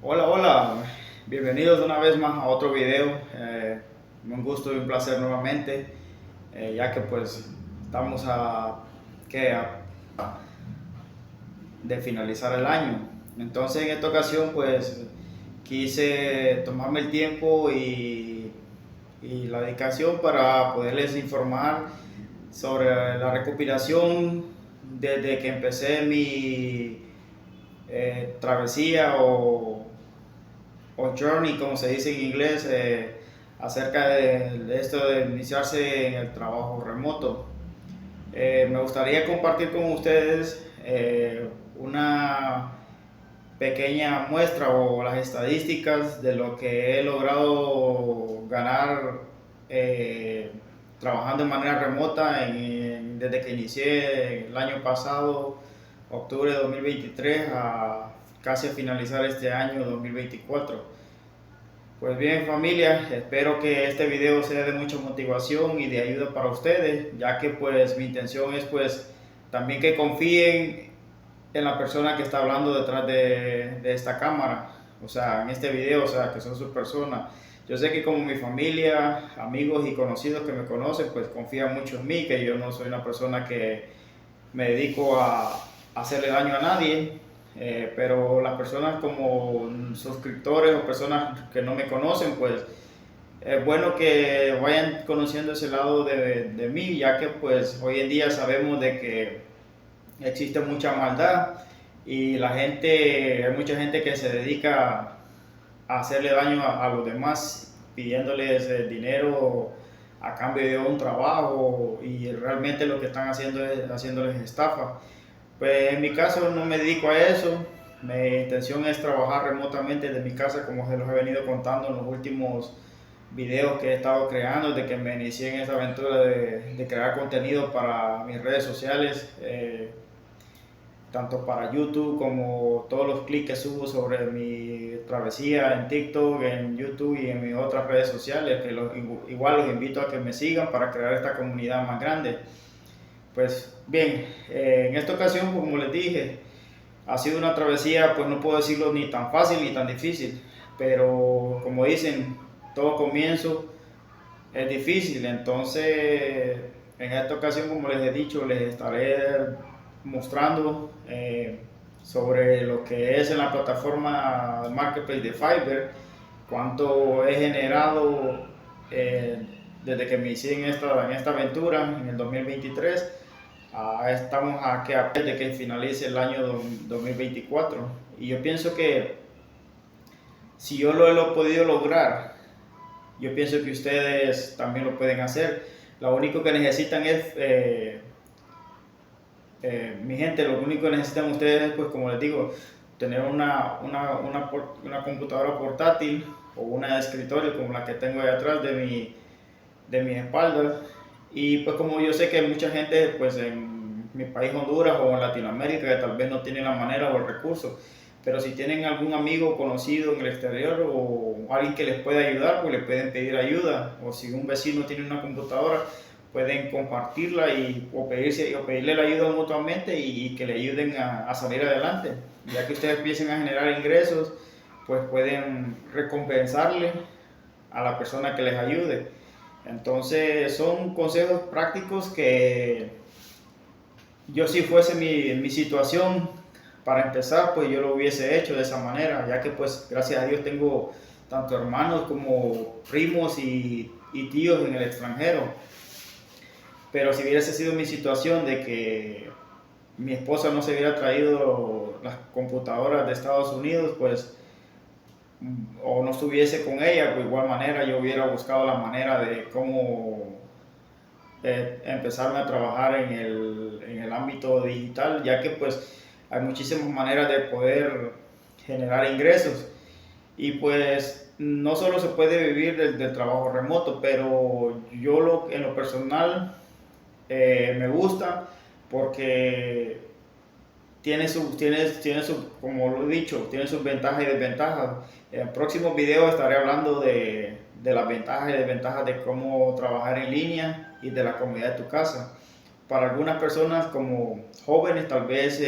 Hola, hola, bienvenidos una vez más a otro video. Un gusto y un placer nuevamente, ya que pues estamos de finalizar el año. Entonces en esta ocasión pues quise tomarme el tiempo y la dedicación para poderles informar sobre la recopilación desde que empecé mi travesía o journey, como se dice en inglés, acerca de esto de iniciarse en el trabajo remoto. Me gustaría compartir con ustedes una pequeña muestra o las estadísticas de lo que he logrado ganar eh, trabajando de manera remota desde que inicié el año pasado, octubre de 2023, a casi a finalizar este año 2024. Pues bien, familia, espero que este video sea de mucha motivación y de ayuda para ustedes, ya que pues mi intención es pues también que confíen en la persona que está hablando detrás de esta cámara, o sea, en este video, o sea, que son sus personas. Yo sé que como mi familia, amigos y conocidos que me conocen, pues confían mucho en mí, que yo no soy una persona que me dedico a hacerle daño a nadie, pero las personas como suscriptores o personas que no me conocen, pues es bueno que vayan conociendo ese lado de mí, ya que pues hoy en día sabemos de que existe mucha maldad y hay mucha gente que se dedica a hacerle daño a los demás pidiéndoles dinero a cambio de un trabajo, y realmente lo que están haciendo es haciéndoles estafa. Pues en mi caso no me dedico a eso. Mi intención es trabajar remotamente desde mi casa, como se los he venido contando en los últimos videos que he estado creando, de que me inicié en esta aventura de crear contenido para mis redes sociales, tanto para YouTube como todos los clics que subo sobre mi travesía en TikTok, en YouTube y en mis otras redes sociales, que igual los invito a que me sigan para crear esta comunidad más grande. Pues bien, en esta ocasión, como les dije, ha sido una travesía, pues no puedo decirlo ni tan fácil ni tan difícil, pero como dicen, todo comienzo es difícil. Entonces en esta ocasión, como les he dicho, les estaré mostrando sobre lo que es en la plataforma Marketplace de Fiverr, cuánto he generado eh, desde que me inicié en esta aventura en el 2023. Estamos aquí a de que finalice el año 2024, y yo pienso que si yo lo he podido lograr, yo pienso que ustedes también lo pueden hacer. Lo único que necesitan es, mi gente, lo único que necesitan ustedes es, pues como les digo, tener una computadora portátil o una de escritorio como la que tengo ahí atrás de mi espalda. Y pues como yo sé que hay mucha gente pues en mi país Honduras o en Latinoamérica que tal vez no tienen la manera o el recurso, pero si tienen algún amigo conocido en el exterior o alguien que les pueda ayudar, pues les pueden pedir ayuda. O si un vecino tiene una computadora, pueden compartirla o pedirle la ayuda mutuamente y que le ayuden a salir adelante. Ya que ustedes empiecen a generar ingresos, pues pueden recompensarle a la persona que les ayude. Entonces son consejos prácticos que yo, si fuese mi situación para empezar, pues yo lo hubiese hecho de esa manera, ya que pues gracias a Dios tengo tanto hermanos como primos y tíos en el extranjero. Pero si hubiese sido mi situación de que mi esposa no se hubiera traído las computadoras de Estados Unidos, pues o no estuviese con ella, pues de igual manera yo hubiera buscado la manera de cómo empezarme a trabajar en el ámbito digital, ya que pues hay muchísimas maneras de poder generar ingresos. Y pues no solo se puede vivir del trabajo remoto, pero en lo personal me gusta porque como lo he dicho, tiene sus ventajas y desventajas. En el próximo video estaré hablando de las ventajas y desventajas de cómo trabajar en línea y de la comodidad de tu casa. Para algunas personas como jóvenes tal vez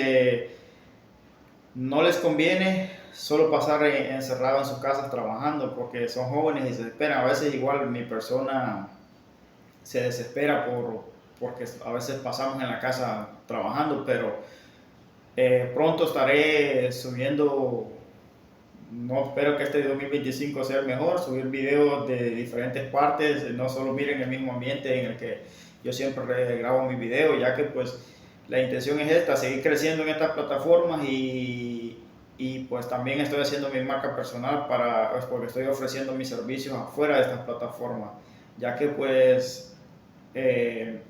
no les conviene solo pasar encerrado en sus casas trabajando porque son jóvenes y se esperan. A veces igual mi persona se desespera porque a veces pasamos en la casa trabajando, pero pronto estaré subiendo. No espero que este 2025 sea el mejor, subir videos de diferentes partes, no solo miren el mismo ambiente en el que yo siempre grabo mis videos, ya que pues la intención es esta, seguir creciendo en estas plataformas y pues también estoy haciendo mi marca personal pues, porque estoy ofreciendo mis servicios afuera de estas plataformas, ya que pues eh,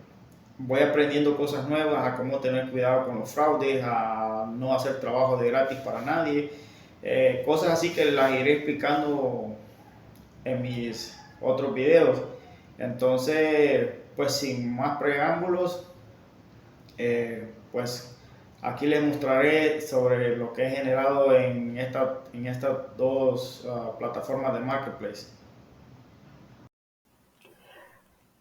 voy aprendiendo cosas nuevas, a cómo tener cuidado con los fraudes, a no hacer trabajo de gratis para nadie, cosas así que las iré explicando en mis otros videos. Entonces, pues sin más preámbulos, pues aquí les mostraré sobre lo que he generado en estas dos plataformas de Marketplace.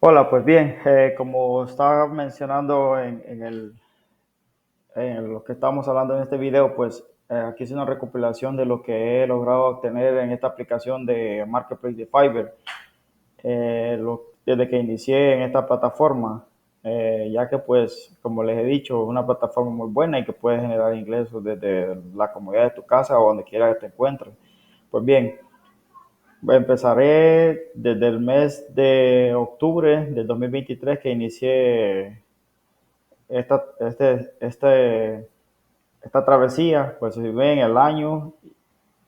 Hola, pues bien, como estaba mencionando en lo que estamos hablando en este video, pues aquí es una recopilación de lo que he logrado obtener en esta aplicación de Marketplace de Fiverr, desde que inicié en esta plataforma, ya que pues, como les he dicho, es una plataforma muy buena y que puedes generar ingresos desde la comodidad de tu casa o donde quiera que te encuentres. Pues bien, empezaré desde el mes de octubre del 2023 que inicié esta, esta travesía. Pues si ven el año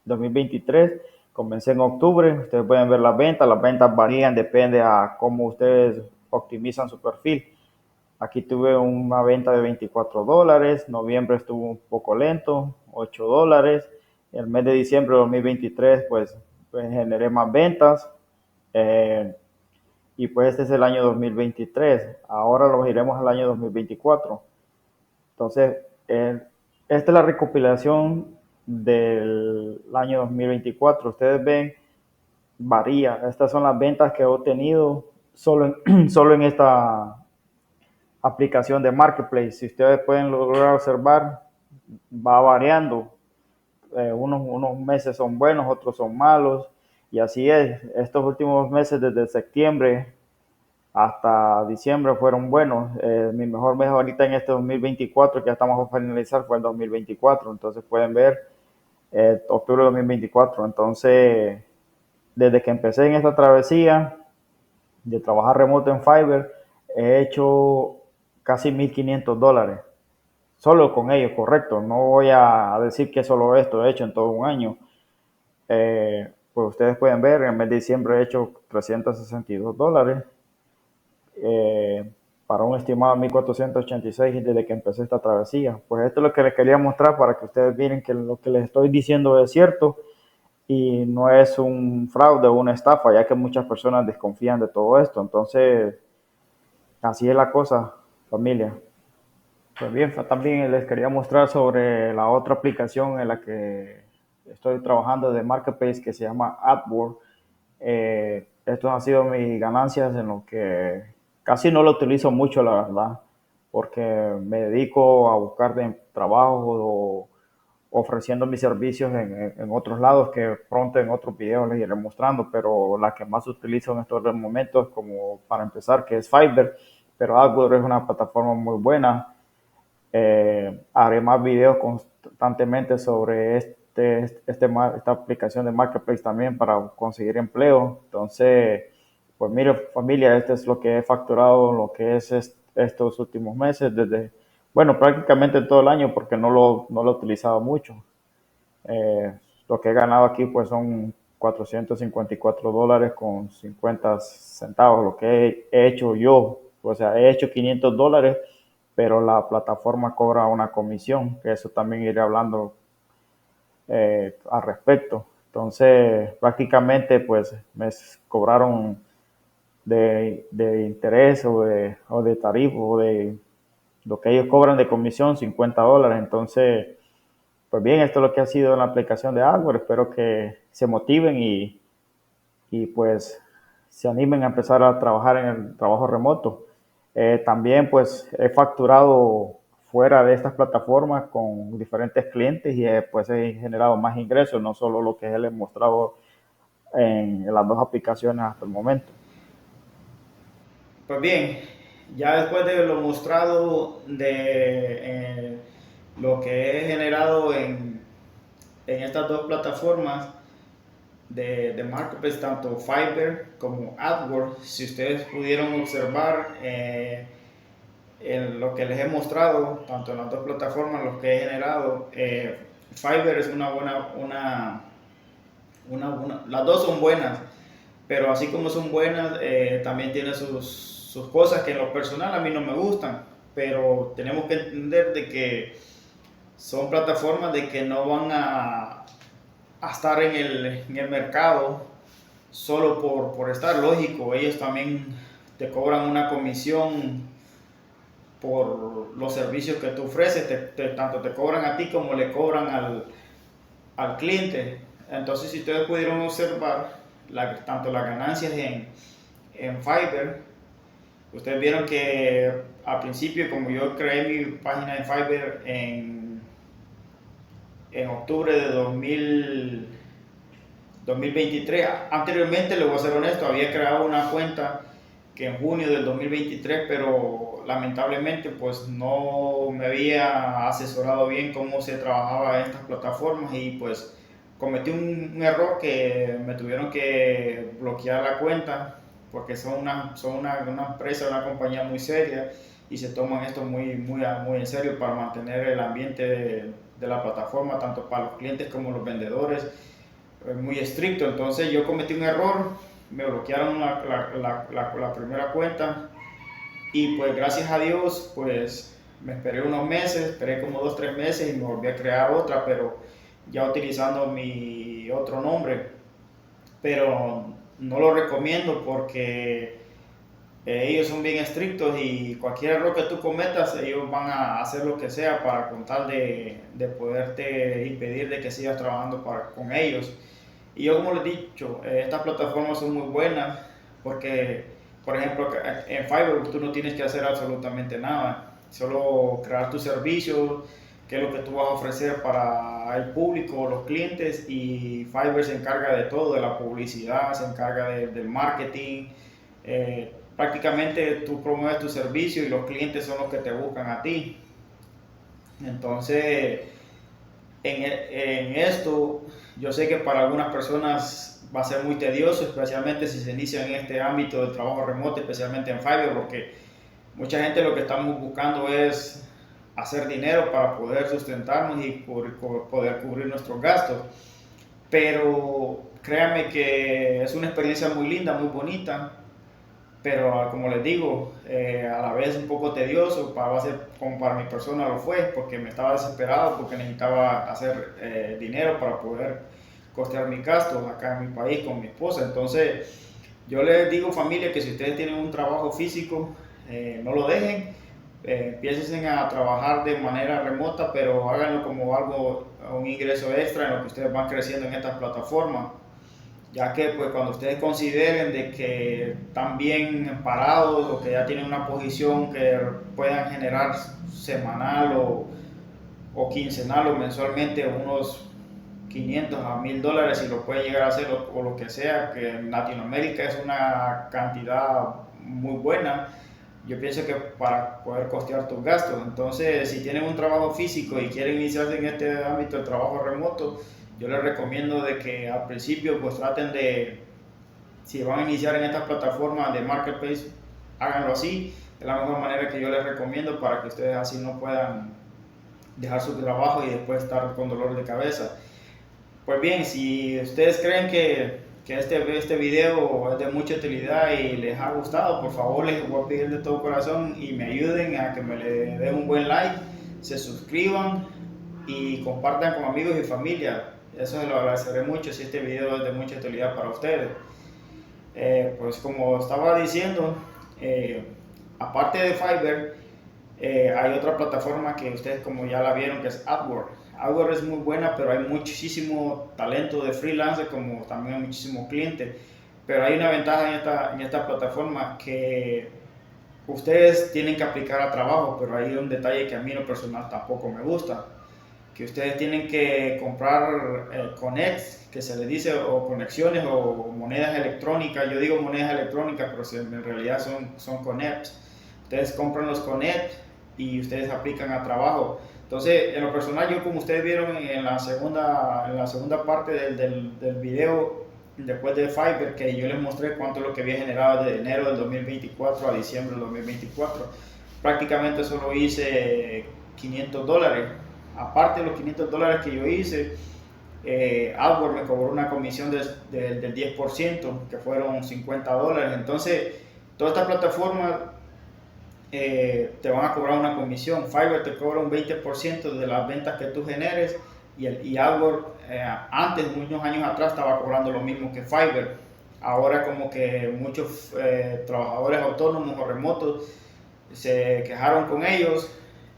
2023, comencé en octubre, ustedes pueden ver las ventas varían, depende a cómo ustedes optimizan su perfil. Aquí tuve una venta de $24, noviembre estuvo un poco lento, $8. El mes de diciembre de 2023 pues generé más ventas, eh, y pues este es el año 2023, ahora lo iremos al año 2024. Entonces, esta es la recopilación del año 2024. Ustedes ven, varía. Estas son las ventas que he obtenido solo en esta aplicación de Marketplace. Si ustedes pueden lograr observar, va variando. Unos meses son buenos, otros son malos. Y así es. Estos últimos meses, desde septiembre hasta diciembre, fueron buenos. Mi mejor mes ahorita en este 2024, que ya estamos a finalizar, fue el 2024. Entonces pueden ver octubre de 2024. Entonces, desde que empecé en esta travesía de trabajar remoto en Fiverr, he hecho casi $1,500. Solo con ellos, correcto. No voy a decir que solo esto he hecho en todo un año. Pues ustedes pueden ver, en el mes de diciembre he hecho $362, eh, para un estimado de 1,486 desde que empecé esta travesía. Pues esto es lo que les quería mostrar para que ustedes miren que lo que les estoy diciendo es cierto y no es un fraude o una estafa, ya que muchas personas desconfían de todo esto. Entonces, así es la cosa, familia. Pues bien, también les quería mostrar sobre la otra aplicación en la que estoy trabajando de Marketplace, que se llama AdWords. Estos han sido mis ganancias en lo que casi no lo utilizo mucho, la verdad, porque me dedico a buscar de trabajo o ofreciendo mis servicios en otros lados que pronto en otros videos les iré mostrando, pero la que más utilizo en estos momentos, como para empezar, que es Fiverr, pero AdWords es una plataforma muy buena. Haré más videos constantemente sobre esta aplicación de Marketplace también para conseguir empleo. Entonces, pues mire familia, este es lo que he facturado, lo que es estos últimos meses, bueno, prácticamente todo el año porque no lo he utilizado mucho. Eh, lo que he ganado aquí pues son $454 con 50 centavos, lo que he hecho yo. O sea, he hecho $500, pero la plataforma cobra una comisión, que eso también iré hablando al respecto. Entonces, prácticamente pues me cobraron de interés o de tarifa o de lo que ellos cobran de comisión, $50. Entonces, pues bien, esto es lo que ha sido en la aplicación de AdWords. Espero que se motiven y pues se animen a empezar a trabajar en el trabajo remoto. También pues he facturado fuera de estas plataformas con diferentes clientes y pues he generado más ingresos, no solo lo que él he mostrado en las dos aplicaciones hasta el momento. Pues bien, ya después de lo mostrado de lo que he generado en estas dos plataformas de Marketplace, tanto Fiverr como AdWords, si ustedes pudieron observar en lo que les he mostrado, tanto en las dos plataformas, los que he generado, Fiverr es las dos son buenas, pero así como son buenas, también tiene sus cosas que en lo personal a mí no me gustan, pero tenemos que entender de que son plataformas de que no van a estar en el mercado solo por estar. Lógico, ellos también te cobran una comisión por los servicios que tú ofreces, tanto te cobran a ti como le cobran al cliente. Entonces, si ustedes pudieron observar tanto las ganancias en Fiverr, ustedes vieron que al principio, como yo creé mi página en Fiverr en octubre de 2023, anteriormente, le voy a ser honesto, había creado una cuenta que en junio del 2023, pero lamentablemente pues no me había asesorado bien cómo se trabajaba en estas plataformas y pues cometí un error que me tuvieron que bloquear la cuenta porque son una empresa, una compañía muy seria y se toman esto muy en serio para mantener el ambiente de la plataforma, tanto para los clientes como los vendedores, muy estricto. Entonces yo cometí un error, me bloquearon la primera cuenta y pues gracias a Dios pues me esperé unos meses, esperé como 2 o 3 meses y me volví a crear otra, pero ya utilizando mi otro nombre, pero no lo recomiendo porque ellos son bien estrictos y cualquier error que tú cometas ellos van a hacer lo que sea para con tal de poderte impedir de que sigas trabajando con ellos. Y yo, como les he dicho, estas plataformas son muy buenas porque, por ejemplo, en Fiverr tú no tienes que hacer absolutamente nada, solo crear tus servicios, qué es lo que tú vas a ofrecer para el público, los clientes, y Fiverr se encarga de todo, de la publicidad, se encarga del marketing. Prácticamente tú promueves tu servicio y los clientes son los que te buscan a ti. Entonces, en esto, yo sé que para algunas personas va a ser muy tedioso, especialmente si se inicia en este ámbito del trabajo remoto, especialmente en Fiverr, porque mucha gente lo que estamos buscando es hacer dinero para poder sustentarnos y poder cubrir nuestros gastos. Pero créanme que es una experiencia muy linda, muy bonita, pero como les digo, a la vez un poco tedioso, como para mi persona lo fue, porque me estaba desesperado, porque necesitaba hacer dinero para poder costear mis gastos acá en mi país con mi esposa. Entonces, yo les digo, familia, que si ustedes tienen un trabajo físico, no lo dejen, empiecen a trabajar de manera remota, pero háganlo como un ingreso extra en lo que ustedes van creciendo en estas plataformas, ya que pues cuando ustedes consideren de que están bien parados o que ya tienen una posición que puedan generar semanal o quincenal o mensualmente unos 500 a 1000 dólares, si lo puede llegar a hacer o lo que sea, que en Latinoamérica es una cantidad muy buena, yo pienso que para poder costear tus gastos. Entonces, si tienen un trabajo físico y quieren iniciarse en este ámbito de trabajo remoto, yo les recomiendo de que al principio pues traten si van a iniciar en estas plataformas de Marketplace, háganlo así, es la mejor manera que yo les recomiendo para que ustedes así no puedan dejar su trabajo y después estar con dolor de cabeza. Pues bien, si ustedes creen que este video es de mucha utilidad y les ha gustado, por favor les voy a pedir de todo corazón y me ayuden a que me le den un buen like, se suscriban y compartan con amigos y familia. Eso se lo agradeceré mucho si este video es de mucha utilidad para ustedes. Pues como estaba diciendo, aparte de Fiverr, hay otra plataforma que ustedes como ya la vieron, que es AdWords. AdWords es muy buena, pero hay muchísimo talento de freelancer, como también hay muchísimos clientes. Pero hay una ventaja en esta plataforma, que ustedes tienen que aplicar a trabajo, pero hay un detalle que a mí en lo personal tampoco me gusta, que ustedes tienen que comprar connects, que se les dice, o conexiones o monedas electrónicas. Yo digo monedas electrónicas, pero en realidad son connects. Ustedes compran los connects y ustedes aplican a trabajo. Entonces, en lo personal, yo como ustedes vieron en la segunda parte del video, después de Fiverr, que yo les mostré cuánto es lo que había generado de enero del 2024 a diciembre del 2024, prácticamente solo hice $500. Aparte de los $500 que yo hice, Upwork me cobró una comisión del 10%, que fueron $50. Entonces, toda esta plataforma te van a cobrar una comisión. Fiverr te cobra un 20% de las ventas que tú generes, y Upwork antes, muchos años atrás, estaba cobrando lo mismo que Fiverr. Ahora como que muchos trabajadores autónomos o remotos se quejaron con ellos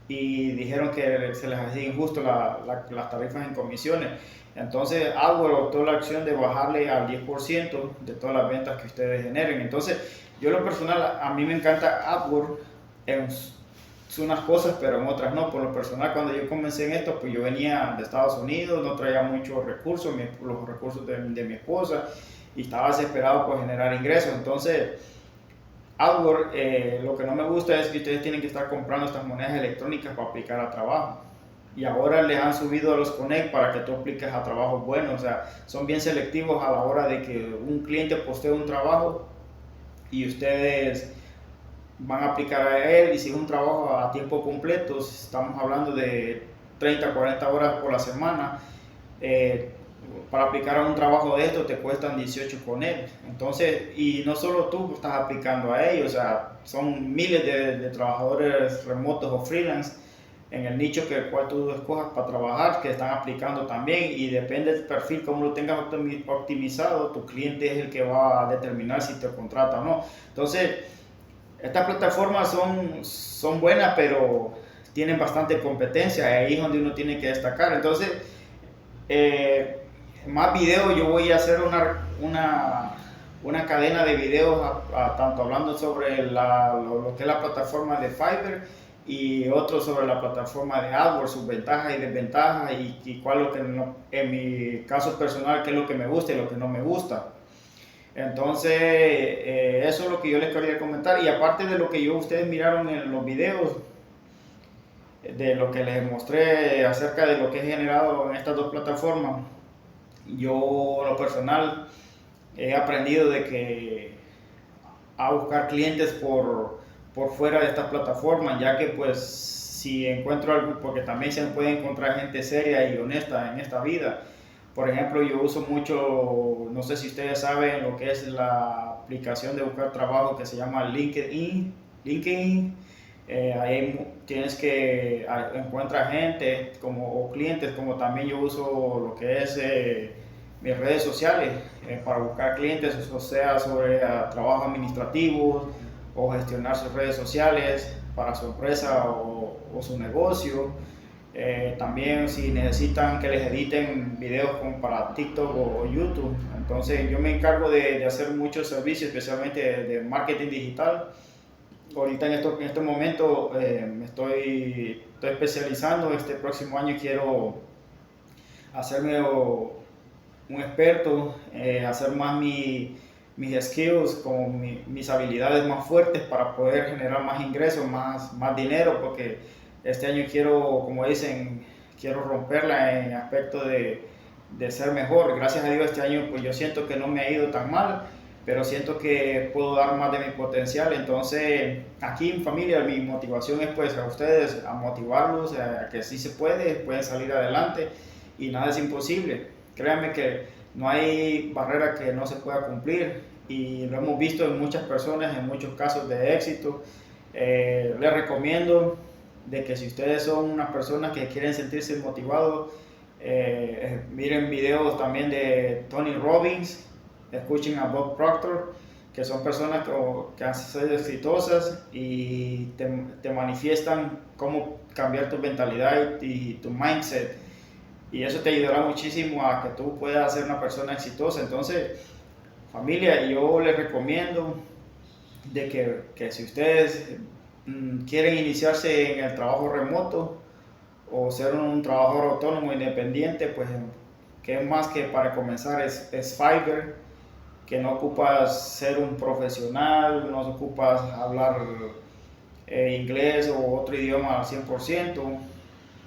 y dijeron que se les hacía injusto las tarifas en comisiones. Entonces Upwork optó la acción de bajarle al 10% de todas las ventas que ustedes generen. Entonces, yo en lo personal, a mí me encanta Upwork en unas cosas, pero en otras no. Por lo personal, cuando yo comencé en esto, pues yo venía de Estados Unidos, no traía muchos recursos, los recursos de mi esposa, y estaba desesperado por generar ingresos. Entonces, Upwork, lo que no me gusta es que ustedes tienen que estar comprando estas monedas electrónicas para aplicar a trabajo. Y ahora les han subido a los Connect para que tú apliques a trabajos buenos. O sea, son bien selectivos a la hora de que un cliente postee un trabajo y ustedes van a aplicar a él. Y si es un trabajo a tiempo completo, estamos hablando de 30, 40 horas por la semana, para aplicar a un trabajo de esto te cuestan 18 Connect. Entonces, y no solo tú estás aplicando a ellos, o sea, son miles de trabajadores remotos o freelance en el nicho que el cual tú escojas para trabajar, que están aplicando también, y depende del perfil, como lo tengas optimizado, tu cliente es el que va a determinar si te contrata o no. Entonces, estas plataformas son buenas, pero tienen bastante competencia, ahí es donde uno tiene que destacar. Entonces, más videos, yo voy a hacer una cadena de videos, tanto hablando sobre lo que es la plataforma de Fiverr, y otro sobre la plataforma de Upwork, sus ventajas y desventajas, y cuál es lo que en mi caso personal, qué es lo que me gusta y lo que no me gusta. Entonces, eso es lo que yo les quería comentar. Y aparte de lo que ustedes miraron en los videos, de lo que les mostré acerca de lo que he generado en estas dos plataformas, yo en lo personal he aprendido de que a buscar clientes por fuera de estas plataformas, ya que pues si encuentro algo, porque también se puede encontrar gente seria y honesta en esta vida. Por ejemplo, yo uso mucho, no sé si ustedes saben lo que es la aplicación de buscar trabajo que se llama LinkedIn. Ahí tienes que encuentras gente o clientes, como también yo uso lo que es mis redes sociales para buscar clientes, o sea, sobre trabajo administrativo o gestionar sus redes sociales para su empresa o su negocio. También si necesitan que les editen videos como para TikTok o YouTube. Entonces yo me encargo de hacer muchos servicios, especialmente de marketing digital. Ahorita en este momento me estoy especializando. Este próximo año quiero hacerme un experto, hacer más mis skills, con mis habilidades más fuertes para poder generar más ingresos, más dinero, porque este año quiero, como dicen, quiero romperla en aspecto de ser mejor. Gracias a Dios este año pues yo siento que no me ha ido tan mal, pero siento que puedo dar más de mi potencial. Entonces aquí en familia mi motivación es pues a ustedes, a motivarlos a que sí se puede, pueden salir adelante y nada es imposible. Créanme que no hay barrera que no se pueda cumplir, y lo hemos visto en muchas personas, en muchos casos de éxito. Les recomiendo de que si ustedes son unas personas que quieren sentirse motivados, miren videos también de Tony Robbins, escuchen a Bob Proctor, que son personas que han sido exitosas y te manifiestan cómo cambiar tu mentalidad y tu mindset, y eso te ayudará muchísimo a que tú puedas ser una persona exitosa. Entonces, familia, yo les recomiendo que si ustedes quieren iniciarse en el trabajo remoto o ser un trabajador autónomo independiente, pues que más que para comenzar es Fiverr, que no ocupas ser un profesional, no ocupas hablar inglés o otro idioma al 100%.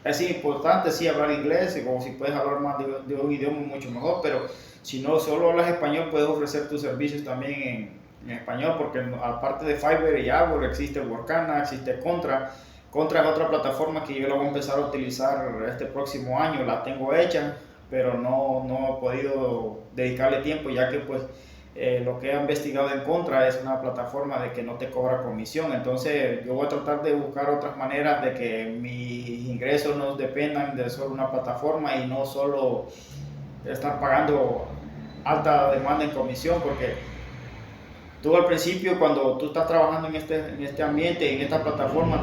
Es importante sí hablar inglés, o si puedes hablar más de un idioma mucho mejor, pero si no solo hablas español puedes ofrecer tus servicios también en español, porque aparte de Fiverr y Upwork existe Workana, existe Contra. Contra es otra plataforma que yo la voy a empezar a utilizar este próximo año, la tengo hecha, pero no he podido dedicarle tiempo, ya que pues lo que he investigado en Contra es una plataforma de que no te cobra comisión. Entonces yo voy a tratar de buscar otras maneras de que mis ingresos no dependan de solo una plataforma y no solo estar pagando alta demanda en comisión, porque tú al principio, cuando tú estás trabajando en este ambiente, en esta plataforma,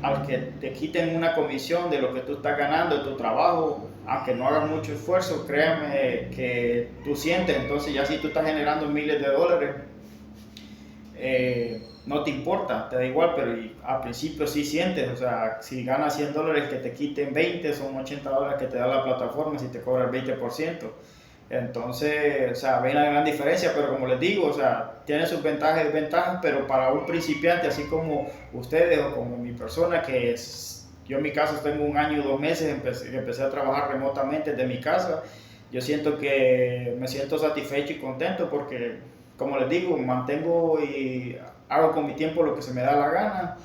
al que te quiten una comisión de lo que tú estás ganando de tu trabajo, aunque no hagas mucho esfuerzo, créeme que tú sientes. Entonces ya si tú estás generando miles de dólares, no te importa, te da igual, pero al principio sí sientes. O sea, si ganas $100 que te quiten 20, son $80 que te da la plataforma si te cobra el 20%. Entonces, o sea, ven la gran diferencia, pero como les digo, o sea, tiene sus ventajas y desventajas, pero para un principiante, así como ustedes o como mi persona, que es, yo en mi caso tengo 1 año y 2 meses, empecé a trabajar remotamente desde mi casa, yo siento que me siento satisfecho y contento porque, como les digo, mantengo y hago con mi tiempo lo que se me da la gana,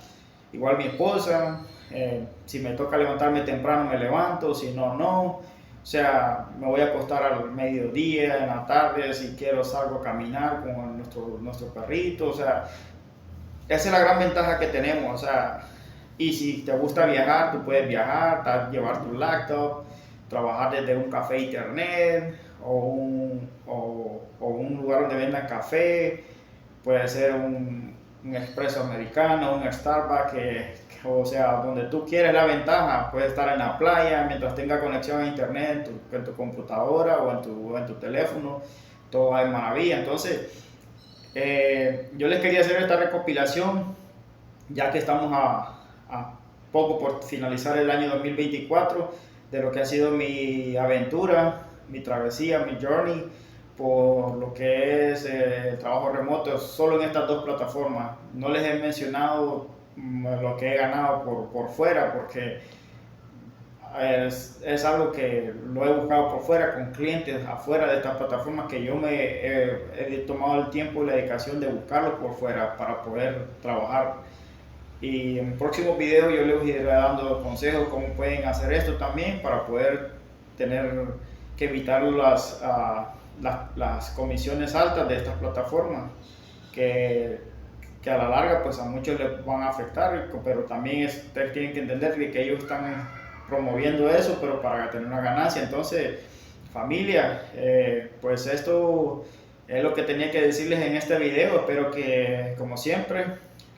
igual mi esposa, si me toca levantarme temprano me levanto, si no, no. O sea, me voy a acostar al mediodía, en la tarde, si quiero salgo a caminar con nuestro perrito. O sea, esa es la gran ventaja que tenemos. O sea, y si te gusta viajar, tú puedes viajar, llevar tu laptop, trabajar desde un café internet o un lugar donde vendan café. Puede ser un expreso americano, un Starbucks, o sea, donde tú quieres. La ventaja, puedes estar en la playa mientras tenga conexión a internet en tu computadora o en tu teléfono, todo va de maravilla. Entonces, yo les quería hacer esta recopilación, ya que estamos a poco por finalizar el año 2024, de lo que ha sido mi aventura, mi travesía, mi journey por lo que es el trabajo remoto solo en estas dos plataformas. No les he mencionado lo que he ganado por fuera, porque es algo que lo he buscado por fuera, con clientes afuera de estas plataformas, que yo he tomado el tiempo y la dedicación de buscarlos por fuera para poder trabajar. Y en próximos videos yo les iré dando consejos cómo pueden hacer esto también para poder tener que evitar las comisiones altas de estas plataformas, que a la larga pues a muchos les van a afectar, pero también ustedes tienen que entender que ellos están promoviendo eso, pero para tener una ganancia. Entonces, familia, pues esto es lo que tenía que decirles en este video. Espero que, como siempre,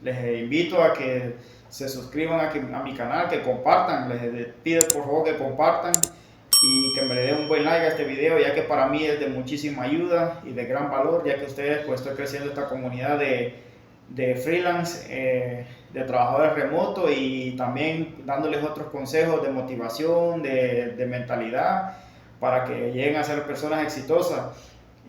les invito a que se suscriban a mi canal, que compartan. Les pido por favor que compartan y que me le den un buen like a este video, ya que para mí es de muchísima ayuda y de gran valor, ya que ustedes, pues estoy creciendo esta comunidad de freelance, de trabajadores remotos, y también dándoles otros consejos de motivación, de mentalidad, para que lleguen a ser personas exitosas,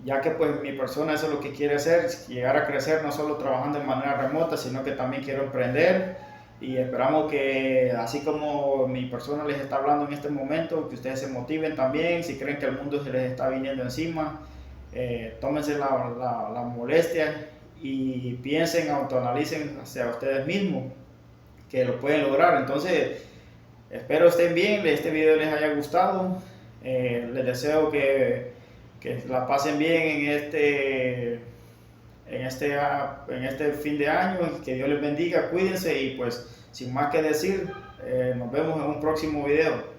ya que pues mi persona eso es lo que quiere hacer, llegar a crecer no solo trabajando de manera remota, sino que también quiero emprender. Y esperamos que, así como mi persona les está hablando en este momento, que ustedes se motiven también. Si creen que el mundo se les está viniendo encima, tómense la molestia y piensen, autoanalicen hacia ustedes mismos, que lo pueden lograr. Entonces, espero estén bien, este video les haya gustado. Les deseo que la pasen bien en este fin de año, que Dios les bendiga, cuídense, y pues sin más que decir, nos vemos en un próximo video.